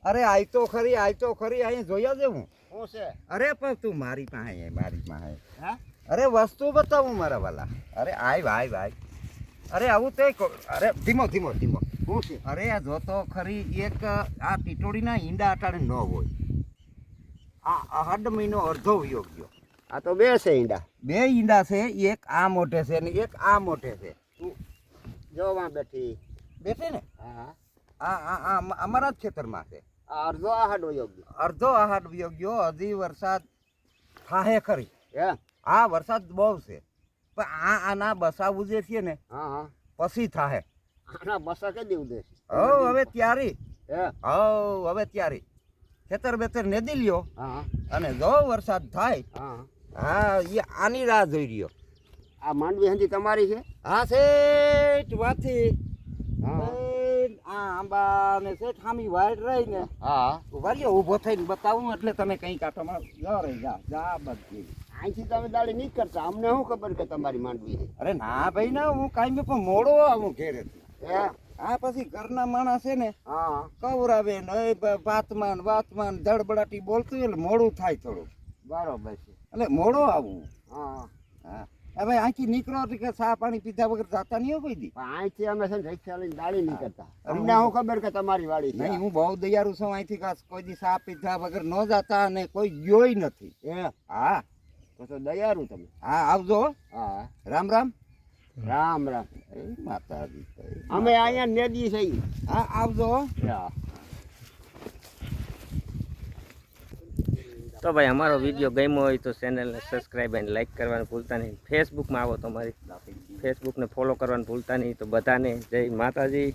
અરે આય તો ખરી અહીં જોયા જેવું શું છે? અરે પણ તું મારી પાસે હા અરે વસ્તુ બતાવું મારા વાલા અરે આય અરે આવું તે અરે ધીમો શું છે? અરે આ જોતો ખરી એક આ ટીટોડીના ઈંડા અટાણે ન હોય આ હડ મહિનો અડધો વયો ગયો આ તો બે છે ઈંડા. બે ઈંડા છે એક આ મોટે છે ને એક આ મોટે છે જોવા બેઠી બેઠે ને હા આ અમારા જ ખેતરમાં છે આ અડધો આહાડ યોગ્ય અડધો આહાડ વયો ગયો હજી વરસાદ થાહે ખરી હે આ વરસાદ બહુ છે પણ આના બસાવું જે છે ને હા પછી થાહે આના બસા કે દેવું દેશે હવે ત્યારી હે હવે ત્યારી ખેતર બેતર નેદી લ્યો હા અને જો વરસાદ થાય હા હા એ આની રાહ જોઈ રહ્યો આ માંડવી હંજી તમારી છે? હા શેઠ વાથી હા આ આંબા ને શેઠ હામી વાઈટ રહી ને હા ઉભા રહ્યો ઊભો થઈને બતાવું એટલે તમે કઈ કાંઠામાં રહી જા બધી અહીંથી તમે દાડી નહીં કરતા અમને શું ખબર કે તમારી માંડવી છે? અરે ના ભાઈ ના હું કાંઈ પણ મોડો આવું ઘેરેથી હે આ પછી ઘરના માણસ છે ને હા કવરાવે ને વાતમાન ધડબડાટી બોલતું એટલે મોડું થાય થોડું બરોબર છે. એટલે મોડો આવું હા હા હવે અહીંથી નીકળો કે ચા પાણી પીધા વગર જાતા નહીં હોય કોઈ દી પણ અહીંથી અમે છે ને રિક્ષા લઈને દાડી નહીં કરતા અમને શું ખબર કે તમારી વાડી છે? નહીં હું બહુ દયારું છું અહીંથી કોઈ દી ચા પીધા વગર ન જાતા અને કોઈ ગયોય નથી હે હા તો દયારું તમે. હા આવજો હા રામ રામ રામ રામ. એ માતાજી અમે અહીંયા નેદી છે ઈ. હા આવજો હા તો ભાઈ અમારો વિડીયો ગમ્યો હોય તો ચેનલને સબસ્ક્રાઈબ અને લાઈક કરવાનું ભૂલતા નહીં. ફેસબુકમાં આવો તો અમારી ફેસબુકને ફોલો કરવાનું ભૂલતા નહીં. તો બધાને જય માતાજી.